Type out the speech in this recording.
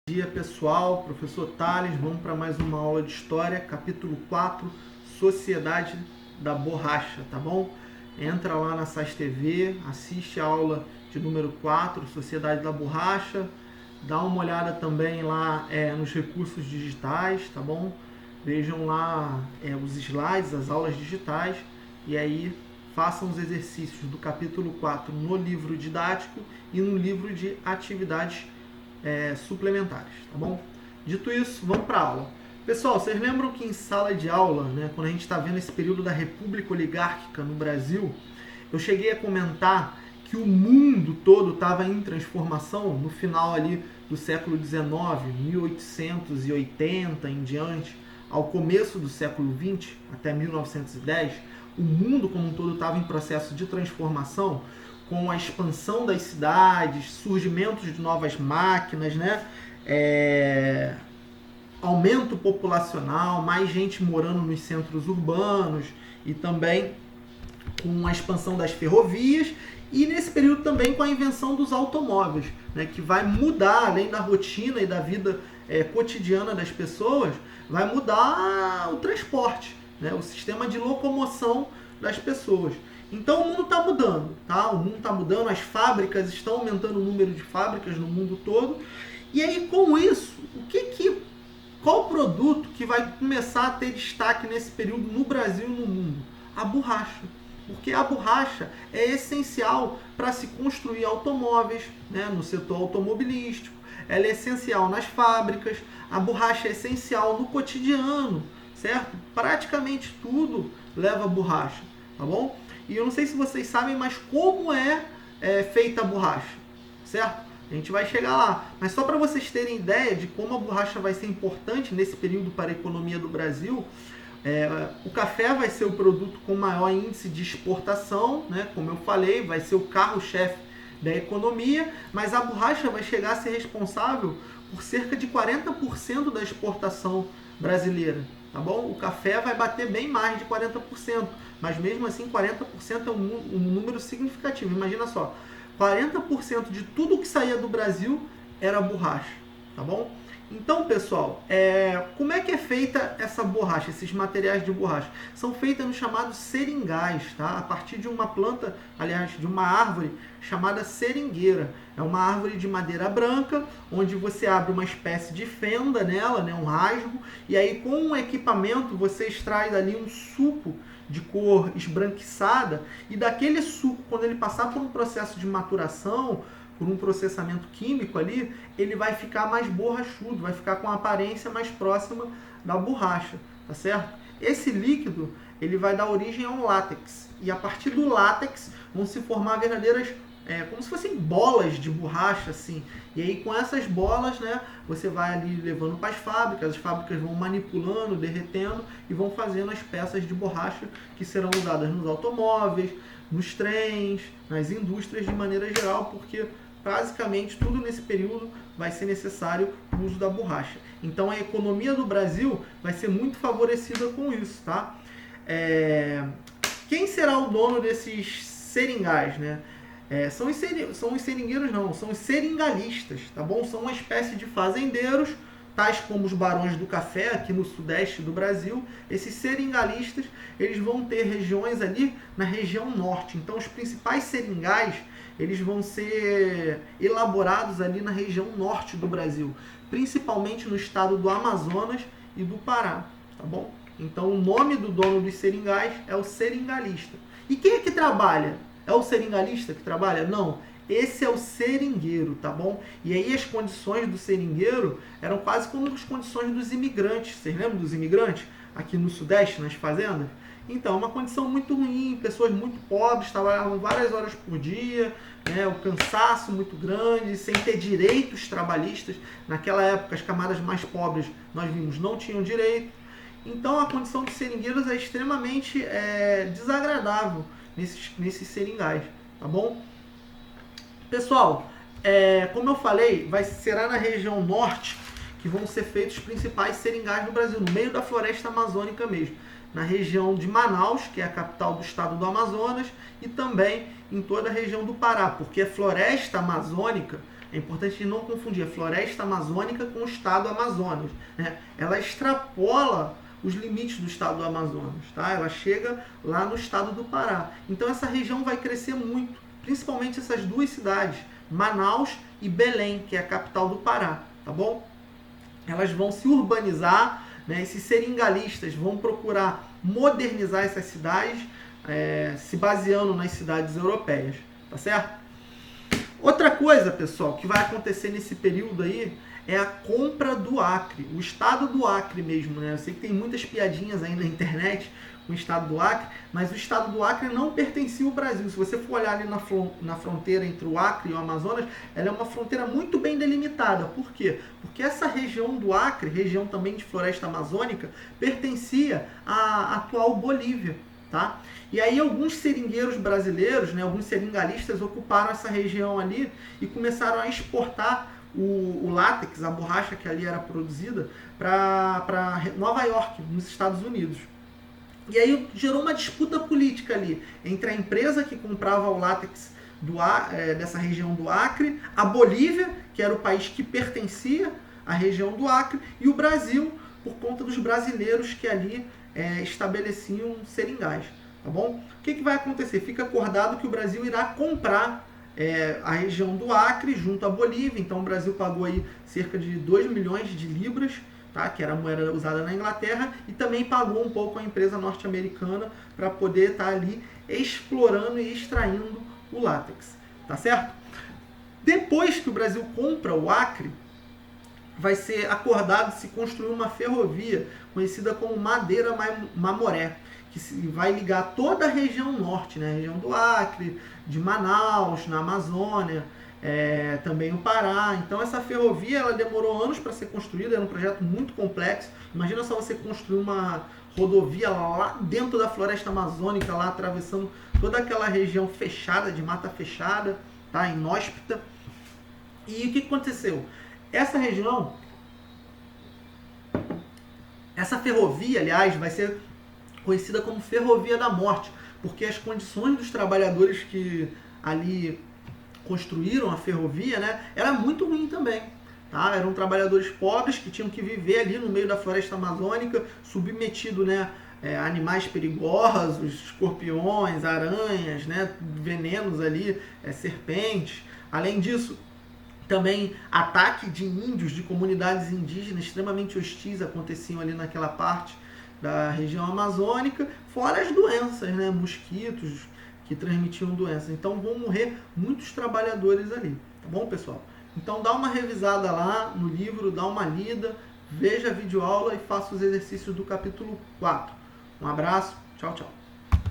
Bom dia, pessoal, professor Thales, vamos para mais uma aula de História, capítulo 4, Sociedade da Borracha, tá bom? Entra lá na SAS TV, assiste a aula de número 4, Sociedade da Borracha, dá uma olhada também lá nos recursos digitais, tá bom? Vejam lá os slides, as aulas digitais, e aí façam os exercícios do capítulo 4 no livro didático e no livro de atividades suplementares, tá bom? Dito isso, vamos para a aula. Pessoal, vocês lembram que em sala de aula, né, quando a gente está vendo esse período da República Oligárquica no Brasil, eu cheguei a comentar que o mundo todo estava em transformação no final ali do século XIX, 1880 em diante, ao começo do século XX, até 1910, o mundo como um todo estava em processo de transformação, com a expansão das cidades, surgimento de novas máquinas, né? Aumento populacional, mais gente morando nos centros urbanos e também com a expansão das ferrovias e nesse período também com a invenção dos automóveis, né? Que vai mudar, além da rotina e da vida cotidiana das pessoas, vai mudar o transporte, né? O sistema de locomoção das pessoas. Então o mundo está mudando, tá? O mundo está mudando, as fábricas estão aumentando o número de fábricas no mundo todo. E aí com isso, qual produto que vai começar a ter destaque nesse período no Brasil e no mundo? A borracha. Porque a borracha é essencial para se construir automóveis, né, no setor automobilístico. Ela é essencial nas fábricas. A borracha é essencial no cotidiano, certo? Praticamente tudo leva borracha, tá bom? E eu não sei se vocês sabem, mas como é feita a borracha, certo? A gente vai chegar lá. Mas só para vocês terem ideia de como a borracha vai ser importante nesse período para a economia do Brasil, o café vai ser o produto com maior índice de exportação, né? Como eu falei, vai ser o carro-chefe da economia, mas a borracha vai chegar a ser responsável por cerca de 40% da exportação brasileira. Tá bom? O café vai bater bem mais de 40%, mas mesmo assim 40% é um número significativo. Imagina só, 40% de tudo que saía do Brasil era borracha, tá bom? Então, pessoal, como é que é feita essa borracha, esses materiais de borracha? São feitos nos chamados seringais, tá? A partir de uma planta, aliás, de uma árvore chamada seringueira. É uma árvore de madeira branca, onde você abre uma espécie de fenda nela, né, um rasgo, e aí com um equipamento você extrai dali um suco de cor esbranquiçada, e daquele suco, quando ele passar por um processo de maturação, por um processamento químico ali, ele vai ficar mais borrachudo, vai ficar com a aparência mais próxima da borracha, tá certo? Esse líquido, ele vai dar origem a um látex, e a partir do látex vão se formar verdadeiras, como se fossem bolas de borracha, assim. E aí com essas bolas, né, você vai ali levando para as fábricas vão manipulando, derretendo e vão fazendo as peças de borracha que serão usadas nos automóveis, nos trens, nas indústrias de maneira geral, porque basicamente tudo nesse período vai ser necessário o uso da borracha. Então a economia do Brasil vai ser muito favorecida com isso, tá? Quem será o dono desses seringais, né? São os seringueiros não, são os seringalistas, tá bom? São uma espécie de fazendeiros, tais como os barões do café aqui no sudeste do Brasil. Esses seringalistas, eles vão ter regiões ali na região norte. Então os principais seringais, eles vão ser elaborados ali na região norte do Brasil, principalmente no estado do Amazonas e do Pará, tá bom? Então o nome do dono dos seringais é o seringalista. E quem é que trabalha? É o seringalista que trabalha? Não. Esse é o seringueiro, tá bom? E aí as condições do seringueiro eram quase como as condições dos imigrantes. Vocês lembram dos imigrantes? Aqui no Sudeste, nas fazendas? Então, uma condição muito ruim, pessoas muito pobres, trabalhavam várias horas por dia, né, o cansaço muito grande, sem ter direitos trabalhistas. Naquela época, as camadas mais pobres, nós vimos, não tinham direito. Então, a condição de seringueiros é extremamente desagradável nesses seringais, tá bom? Pessoal, como eu falei, será na região norte que vão ser feitos os principais seringais do Brasil, no meio da floresta amazônica mesmo. Na região de Manaus, que é a capital do estado do Amazonas, e também em toda a região do Pará, porque a floresta amazônica É importante não confundir a floresta amazônica com o estado Amazonas, né? Ela extrapola os limites do estado do Amazonas, tá? Ela chega lá no estado do Pará. Então essa região vai crescer muito, principalmente essas duas cidades, Manaus e Belém, que é a capital do Pará, tá bom? Elas vão se urbanizar, né? Esses seringalistas vão procurar modernizar essas cidades, se baseando nas cidades europeias, tá certo? Outra coisa, pessoal, que vai acontecer nesse período aí é a compra do Acre, o estado do Acre mesmo, né? Eu sei que tem muitas piadinhas aí na internet com o estado do Acre, mas o estado do Acre não pertencia ao Brasil. Se você for olhar ali na fronteira entre o Acre e o Amazonas, ela é uma fronteira muito bem delimitada. Por quê? Porque essa região do Acre, região também de floresta amazônica, pertencia à atual Bolívia, tá? E aí alguns seringueiros brasileiros, né, alguns seringalistas ocuparam essa região ali e começaram a exportar o látex, a borracha que ali era produzida, para Nova York, nos Estados Unidos. E aí gerou uma disputa política ali entre a empresa que comprava o látex dessa região do Acre, a Bolívia, que era o país que pertencia à região do Acre, e o Brasil, por conta dos brasileiros que ali estabeleciam seringais. Tá bom? O que vai acontecer? Fica acordado que o Brasil irá comprar a região do Acre junto à Bolívia. Então o Brasil pagou aí cerca de 2 milhões de libras, tá? Que era a moeda usada na Inglaterra, e também pagou um pouco a empresa norte-americana para poder estar ali explorando e extraindo o látex. Tá certo? Depois que o Brasil compra o Acre, vai ser acordado se construir uma ferrovia conhecida como Madeira-Mamoré, que vai ligar toda a região norte, né? A região do Acre, de Manaus, na Amazônia, também o Pará. Então essa ferrovia ela demorou anos para ser construída, era um projeto muito complexo. Imagina só você construir uma rodovia lá dentro da floresta amazônica, lá atravessando toda aquela região fechada, de mata fechada, tá? Inóspita. E o que aconteceu? Essa região, essa ferrovia, aliás, vai ser conhecida como Ferrovia da Morte, porque as condições dos trabalhadores que ali construíram a ferrovia, né, era muito ruim também. Tá? Eram trabalhadores pobres que tinham que viver ali no meio da floresta amazônica, submetido, né, a animais perigosos, escorpiões, aranhas, né, venenos ali, serpentes. Além disso, também ataque de índios, de comunidades indígenas extremamente hostis aconteciam ali naquela parte da região amazônica, fora as doenças, né? Mosquitos que transmitiam doenças. Então vão morrer muitos trabalhadores ali, tá bom, pessoal? Então dá uma revisada lá no livro, dá uma lida, veja a videoaula e faça os exercícios do capítulo 4. Um abraço, tchau, tchau.